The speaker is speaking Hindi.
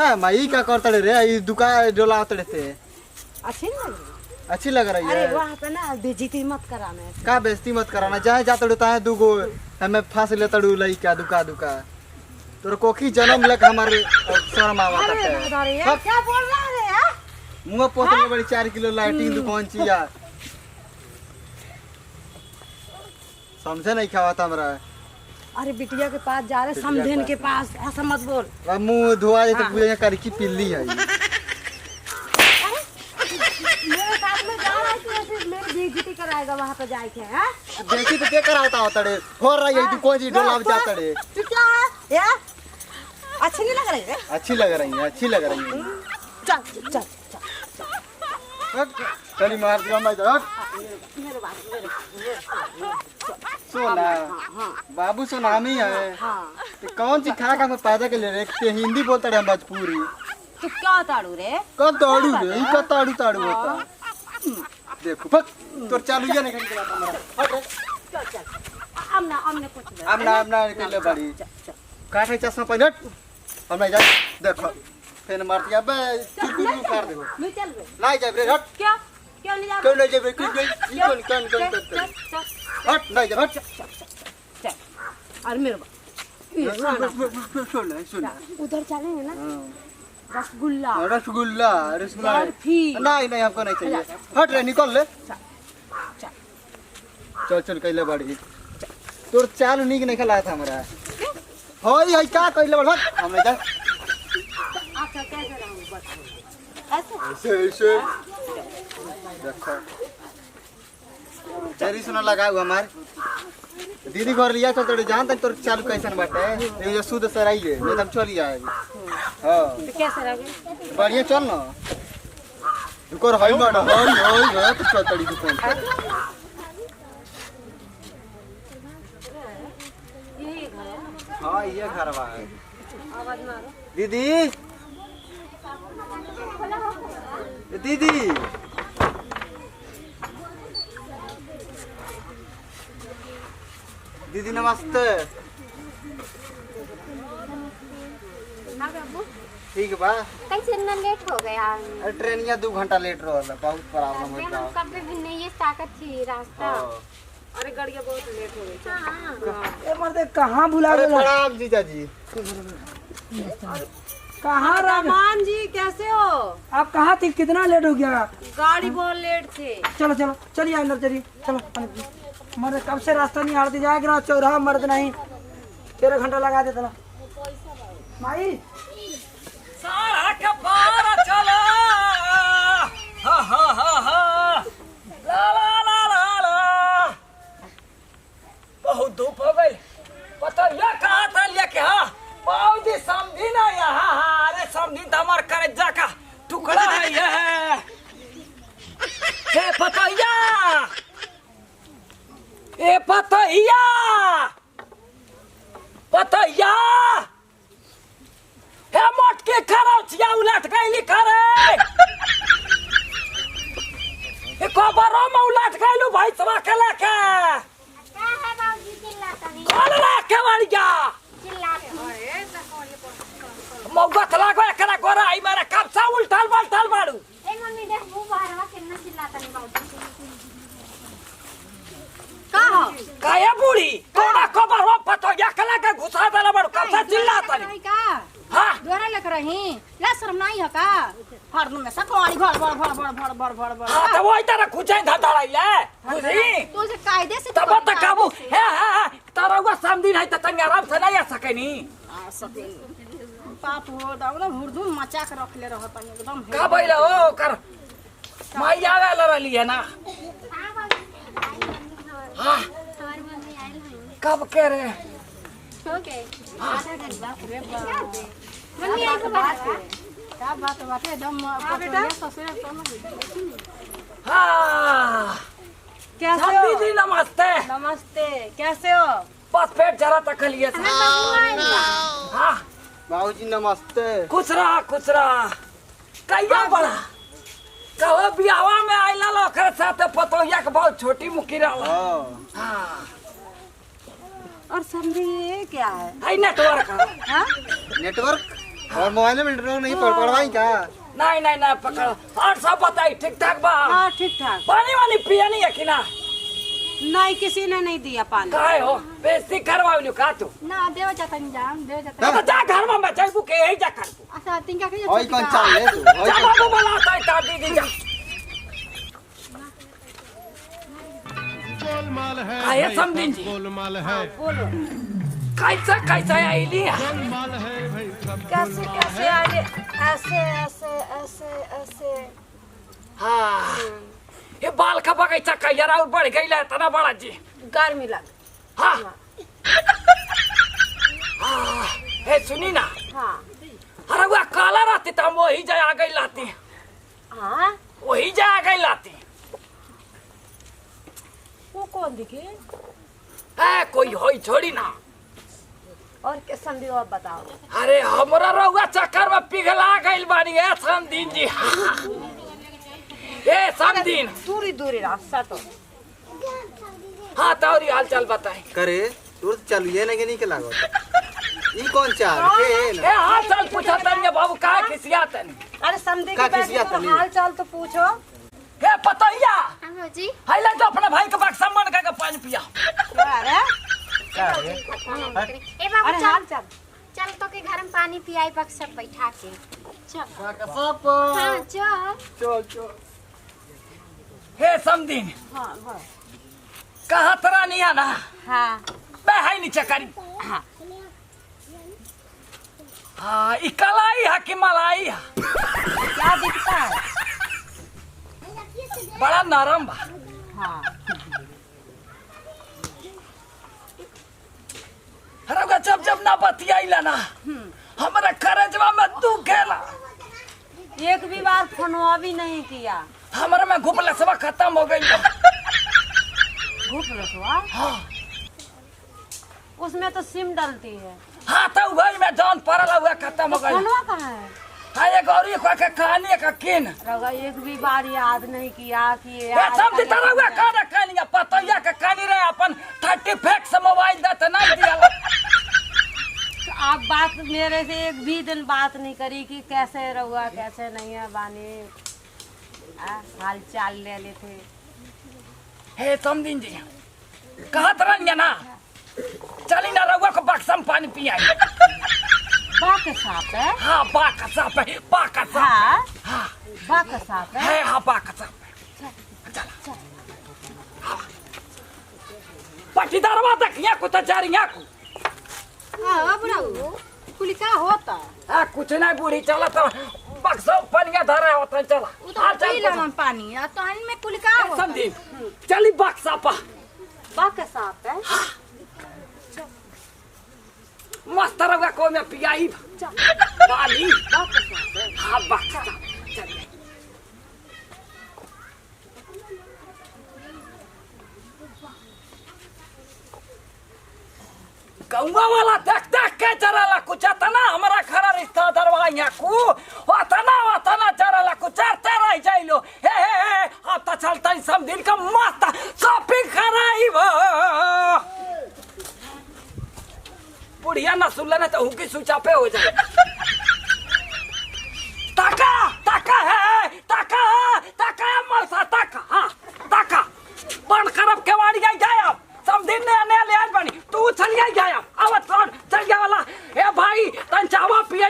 का माई क्या करता रे ये दुकान डोलावत रहते अच्छी लग रही है। अरे वहाँ पे ना बेइज्जती मत कराना है। का बेइज्जती मत कराना जहाँ जाता होता है दूगो हमें फांस लेता डू लइका दुका दुका तोर कोखी जन्म लग हमारे शर्म आवत है। क्या बोल रहा है यार? मुंह पोतले बड़ी 4 किलो लाइटिंग दुकान छी यार समझे नहीं क्या होता हमरा। अरे बिटिया के पास जा रहे समधेन के पास ऐसा मत बोल। मुंह धोआ जाए तो पूजा कर की पिल्ली है मेरे साथ में जा रहा है तो ऐसे मेरी बेइज्जती कराएगा वहाँ पे जाके हैं? बेटी तो क्या कराता होता रे हो रही है तू कौन सी डोलाव जाता रे तू क्या है यार? अच्छी नहीं लग रही है? अच्छी लग रही है अच्छी लग रही है। चल चल चली मार दिया मैं तो मेरे सोना बाबू सोना हम ही है हाँ। तो कौन सी खा खा पैदा के ले रहे हिंदी बोलता रहे हम भोजपुरी तू क्या ताड़ू रे? कब ताड़ू रे ई का ताड़ू ताड़ू होता देखो फक तोर चालू या नहीं कर हमरा हट रे चल चल हमने कुछ हमना निकल ले बड़ी काटे चश्मा पहन हमने जा देखो फिर मार दिया बे चुटू कर देखो मैं चल रे लाई जा रे हट क्या क्यों नहीं जा? क्यों ले जा रे कौन हट नहीं जा हट चल और मेरे सुन उधर चलेंगे ना रसगुल्ला रसगुल्ला रसगुल्ला बर्फी। नहीं हमको नहीं चाहिए हट रे निकल ले चल कैले बड़ी तोर चाल निक नहीं खिलाया था हमरा होई है का कैले बड़ हमें जा अच्छा कैसे रहूं बस ऐसे देखो तेरी सुना लगाऊ हमार दीदी घर लिया तो तोरे जान तक तोर चालू कैसन बाटे ये जो शुद्ध सराई है ये तब चली जाएगी हां तो कैसे रहोगे? बढ़िया चल ना दुकर हई ना हई तो चल तड़ी दुकान यही घर है। हां ये घर बा आवाज मारो दीदी दीदी दीदी नमस्ते हाँ बाबू ठीक बा कैसे इतना लेट हो गया? अरे ट्रेनिया 2 घंटा लेट रहल बहुत प्रॉब्लम अरे होता हम कब भी नहीं ये ताकत थी रास्ता। अरे गाड़ियाँ बहुत लेट हो गई। हाँ ए मर्दे कहाँ भुला अरे गया? प्रणाम जीजा जी कहाँ रह गए? मान जी कैसे हो? आप कहाँ थी? कितना लेट हो गया? गाड़ी बहुत लेट थे। चलो चलो चलिए अंदर चलिए चलो। मर्द कब से रास्ता नहीं हारती जाएगा ना चौराहा मर्द नहीं 13 घंटा लगा देता ना माई सारा के पार चला हा हा हा हा ला ला ला ला ला बहुत धूप हो गई पता ये कहा था लेके हाँ बाबूजी समझी ना यहाँ हाँ अरे समझी तो हमारे कलेजा का टुकड़ा है ये हे पतैया ए पतैया पतैया हे मोटके खरौचिया उलट गईली करे ए कोबरो में उलट गईलू भाई सवा के लेके क्या है बाबूजी चिल्लाता नहीं? कौन लेके वाली जा चिल्लाते मौगत लागो एकरा गोरा आई मेरे कब से उल्टल बल्टल बाड़ू ए मम्मी देख मुंह बाहर कितना चिल्लाता नहीं बाबूजी। का हो? काया बूढ़ी कोना कोबरो पतैया के लेके घुसा देला बाड़ू कब से चिल्लाता नहीं का हां दोरा लेकर रही ला शर्म नहीं है का? हर में सकवाड़ी भड़ भड़ भड़ भड़ भड़ भड़ भड़ भड़ हां तो वही तरह खुचाई धड़ाई ले बुझी तू से कायदे से तब तक काबू हे हे तारा वो समझी नहीं त तंग आराम से नहीं आ सकेनी आ सके पाप हो दावला हुरदुम मचा के रख ले रहत एकदम का भइला ओ कर माई आवे लरली है ना हाँ बाबूजी हां हमारी मम्मी आई है। कब के रे हो गए आधा घंटा रे बाप मम्मी आई तो बात है। क्या बात बाटे एकदम बेटा ससुर कम हां कैसे सब हो? दीदी नमस्ते नमस्ते कैसे हो? बस पेट जरा तक लिए से हां बाबूजी नमस्ते खुश रहा कहिया बड़ा कहो बियावा में आइला लोकर साथ पतोहिया के बहुत छोटी मुखी रहला हां हां और समझी ये क्या है? हाय नेटवर्क हाँ? नेटवर्क और मोबाइल में इंटरनेट नहीं पढ़वाई का? नहीं नहीं नहीं पकड़ो। और सब बताई ठीक ठाक बा? हाँ ठीक ठाक। पानी वानी पिया नहीं है कि ना? नहीं किसी ने नहीं दिया पानी। काहे हो बेइज्जती करवाओ का तू? ना देव जाता नहीं जाम देव जाता। तो जा घर में बचाई के यही जा कर तू। अच्छा तिनका के ओई कौन चाल ले तू? ओई जा बाबू बोलाता है ता दीदी जा। गोलमाल है काहे भाई, समझिन जी? गोलमाल है बोलो कैसा कैसा आईली? गोलमाल है भाई सब कैसे कैसे आए ऐसे ऐसे ऐसे ऐसे। हाँ ये बाल का बगीचा का यार और बढ़ गई है इतना बड़ा जी। गर्मी लग। हाँ हाँ हे सुनी ना। हाँ अरे वह काला रहती तो हम वही जा आ गई लाती। हाँ वही जा आ गई लाती। वो कौन दिखे? है कोई होई छोड़ी ना। और के समझी और बताओ। अरे हमरा रहुआ चक्कर में पिघला गई बानी है समदीन जी। ए समदीन दूरी दूरी रास्ता तो। हाँ तौरी हाल चाल बताए। करे तू चलिए नहीं नहीं के लागो। ई कौन चाल के ए ना? हाल चाल पूछा तनी बाबू का खिसियातन। अरे समझी का के बैठ खिसिया के तो तनी? हाल चाल तो पूछो। हे पतैया हाँ भौजी हाइला तो अपने भाई के बक्सा मन का पानी पिया। अरे ए बाबू अरे चल हाल चाल। चल तो के घर में पानी पियाई बक्सा बैठा के चल सब हाँ चल चल चल। हे समदीन हाँ हाँ कहा तरा नहीं है ना? हाँ बे हाई नीचे करी। हाँ ई कलाई है कि मलाई है? क्या दिखता है? बड़ा नरम बा। हाँ रउआ जब जब ना बतियाइला ना हमारा करजवा में दुखेला। एक भी बार फोनवा भी नहीं किया। हमारा में घुपलसवा खत्म हो गई। भूख रसवा हाँ उसमें तो सिम डलती है। हाँ तो वही में जान पड़ल हुआ खत्म हो गई। फोनवा कहाँ है? हाँ ये गौरी को के कहानी का किन रगा एक भी बार याद नहीं किया कि ये ये सब दी तरह हुआ का कहानी पतैया का कहानी रहे अपन 30 फैक्स मोबाइल दे नहीं दिया। आप बात मेरे से एक भी दिन बात नहीं करी कि कैसे रहुआ कैसे नहीं है बानी हाल चाल ले लेते। हे समदीन जी कहा तरह ना चली ना रउआ को बक्सा में पानी पियाई। बा के साथ है? हाँ बा का साफ है बा का साफ हाँ हाँ बा के साथ है? है हाँ बा का साफ चल पटीदारवा देखिया को तो जारिया को। हाँ बुढ़ाऊ कुली का होता? हाँ कुछ नहीं बूढ़ी चला तो बक्सा पनिया धरा होता है चला। वो तो पी लेना पानी आ तो में कुली का होता? संदीप चली बक्सा पा बा के साथ है? मस्त रउआ को में पियाई पानी। बा के साथ है? हाँ बक्सा चलिए गौवा वाला देख देख के चरला कुछ तना हमारा खरा रिश्ता दरवाइया को वतना चरला कुछ चरते रह जाइलो। हे अब तो चलता ही सब दिन का मस्त शॉपिंग कराई बुढ़िया ना सुन लेना तो उनकी सूचा पे हो जाए। ताका ताका है ताका ताका मौसा ताका हाँ ताका बंद करब केवाड़ी जाए अब सब दिन ने ले आज बनी तू चल गया अब कौन चल गया वाला ए भाई तन चावा पिया